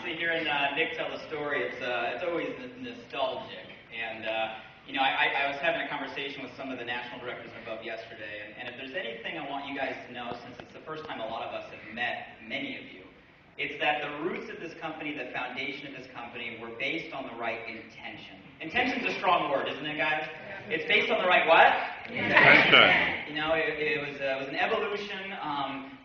honestly, hearing Nick tell the story, it's always nostalgic. And I was having a conversation with some of the national directors above yesterday, and if there's anything I want you guys to know, since it's the first time a lot of us have met many of you, it's that the roots of this company, the foundation of this company, were based on the right intention. Intention's a strong word, isn't it, guys? It's based on the right what? Intention. You know, it was an evolution,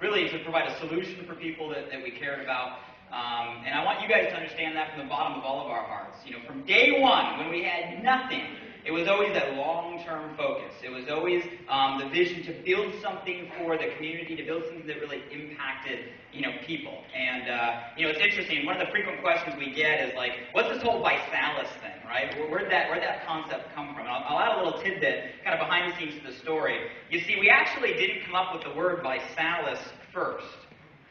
really to provide a solution for people that we cared about. And I want you guys to understand that from the bottom of all of our hearts. You know, from day one, when we had nothing, it was always that long-term focus. It was always the vision to build something for the community, to build something that really impacted, people. And, it's interesting. One of the frequent questions we get is like, what's this whole ViSalus thing, right? Where'd that concept come from? And I'll add a little tidbit, kind of behind the scenes to the story. You see, we actually didn't come up with the word ViSalus first.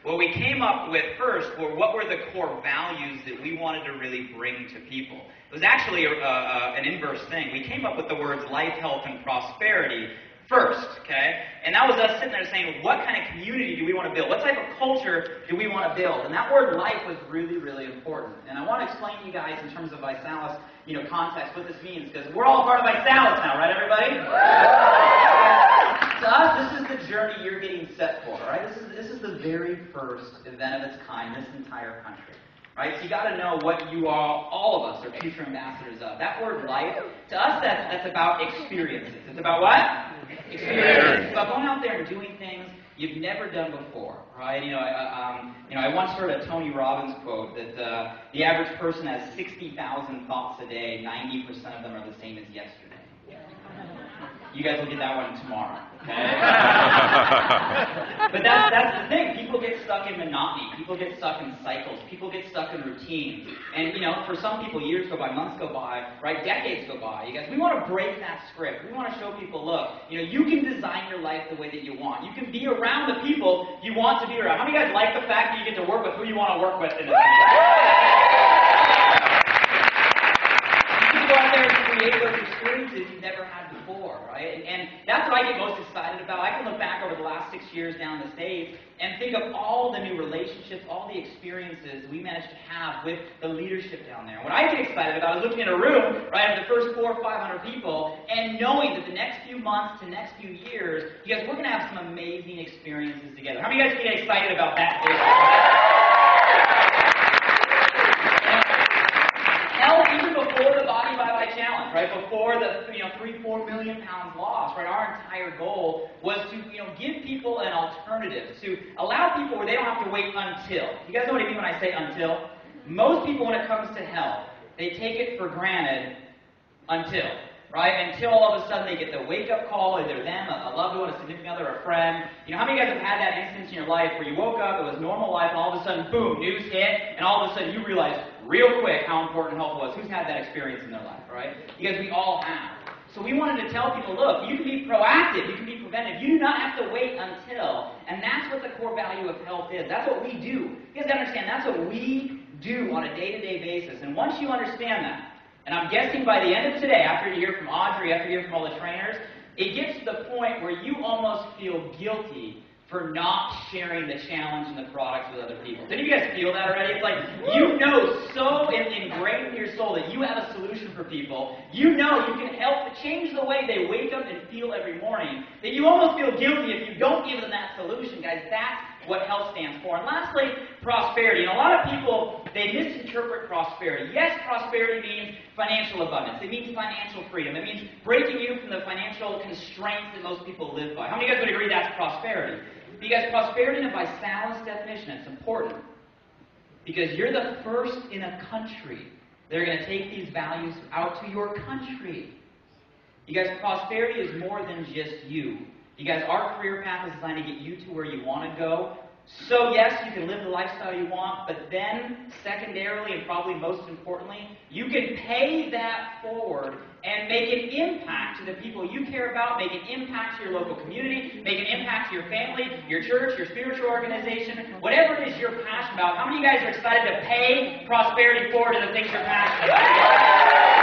What we came up with first were what were the core values that we wanted to really bring to people. It was actually an inverse thing. We came up with the words life, health, and prosperity first, okay? And that was us sitting there saying, what kind of community do we want to build? What type of culture do we want to build? And that word life was really, really important. And I want to explain to you guys in terms of ViSalus, context, what this means, because we're all part of ViSalus now, right, everybody? To us, this is the journey you're getting set for, right? This is the very first event of its kind in this entire country, right? So you got to know what you are, all of us are future ambassadors of. That word life, to us, that's about experiences. It's about what? Experiences. It's about going out there and doing things you've never done before, right? I once heard a Tony Robbins quote that the average person has 60,000 thoughts a day. 90% of them are the same as yesterday. You guys will get that one tomorrow, okay? But that's the thing. People get stuck in monotony. People get stuck in cycles. People get stuck in routines. And, for some people, years go by, months go by, right? Decades go by. You guys, we want to break that script. We want to show people, look, you can design your life the way that you want. You can be around the people you want to be around. How many of you guys like the fact that you get to work with who you want to work with in the go out there and create those experiences you've never had before, right? And that's what I get most excited about. I can look back over the last 6 years down the States and think of all the new relationships, all the experiences we managed to have with the leadership down there. What I get excited about is looking in a room, right, of the first 400 or 500 people and knowing that the next few months to next few years, you guys, we're going to have some amazing experiences together. How many of you guys get excited about that? Hell, even before the Body by Challenge, right? Before the 3-4 million pounds lost, right? Our entire goal was to give people an alternative, to allow people where they don't have to wait until. You guys know what I mean when I say until? Most people, when it comes to health, they take it for granted until, right? Until all of a sudden they get the wake-up call, either them, a loved one, a significant other, a friend. How many of you guys have had that instance in your life where you woke up, it was normal life, and all of a sudden, boom, news hit, and all of a sudden you realize real quick how important health was? Who's had that experience in their life, right? You guys, we all have. So we wanted to tell people, look, you can be proactive, you can be preventive, you do not have to wait until, and that's what the core value of health is. That's what we do. You guys understand, that's what we do on a day-to-day basis. And once you understand that, and I'm guessing by the end of today, after you hear from Audrey, after you hear from all the trainers, it gets to the point where you almost feel guilty for not sharing the challenge and the products with other people. Did you guys feel that already? It's like, so ingrained in your soul that you have a solution for people. You can help to change the way they wake up and feel every morning, that you almost feel guilty if you don't give them that solution. Guys, that's what health stands for. And lastly, prosperity. And a lot of people, they misinterpret prosperity. Yes, prosperity means financial abundance. It means financial freedom. It means breaking you from the financial constraints that most people live by. How many of you guys would agree that's prosperity? Because prosperity in a ViSalus definition, it's important. Because you're the first in a country that are going to take these values out to your country. You guys, prosperity is more than just you. You guys, our career path is designed to get you to where you want to go. So yes, you can live the lifestyle you want, but then, secondarily and probably most importantly, you can pay that forward and make an impact to the people you care about, make an impact to your local community, make an impact to your family, your church, your spiritual organization, whatever it is you're passionate about. How many of you guys are excited to pay prosperity forward to the things you're passionate about?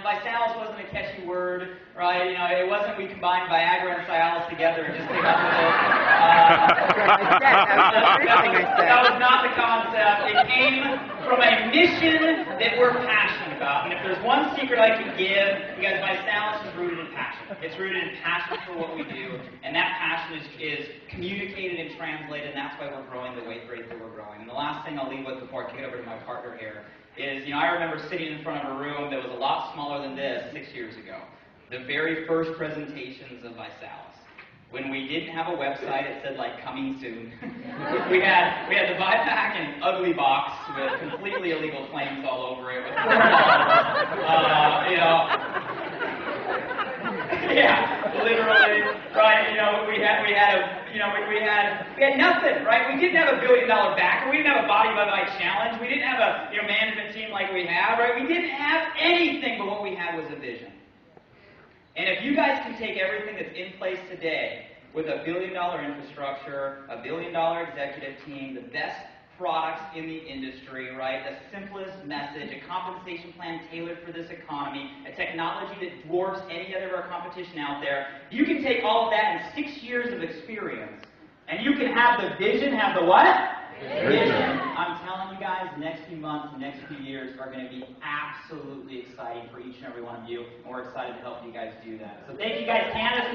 ViSalus wasn't a catchy word, right? It wasn't we combine Viagra and Cialis together and just came up with it. That was not the concept. It came from a mission that we're passionate about. And if there's one secret I can give, because ViSalus is rooted in passion. It's rooted in passion for what we do, and that passion is communicated and translated, and that's why we're growing the rate that we're growing. And the last thing I'll leave with before I kick it over to my partner here is, I remember sitting in front of a room that was a lot smaller than this 6 years ago. The very first presentations of ViSalus. When we didn't have a website, it said like coming soon. we had the BiPAC in an ugly box with completely illegal claims all over it. With yeah, literally, right? We had nothing, right? We didn't have $1 billion backer. We didn't have a body by body challenge. We didn't have a management team like we have, right? We didn't have anything, but what we had was a vision. And if you guys can take everything that's in place today with $1 billion infrastructure, $1 billion executive team, the best products in the industry, right? The simplest message, a compensation plan tailored for this economy, a technology that dwarfs any other of our competition out there. You can take all of that in 6 years of experience, and you can have the vision, have the what? Vision. I'm telling you guys, the next few months, the next few years are going to be absolutely exciting for each and every one of you, and we're excited to help you guys do that. So thank you guys, Candace.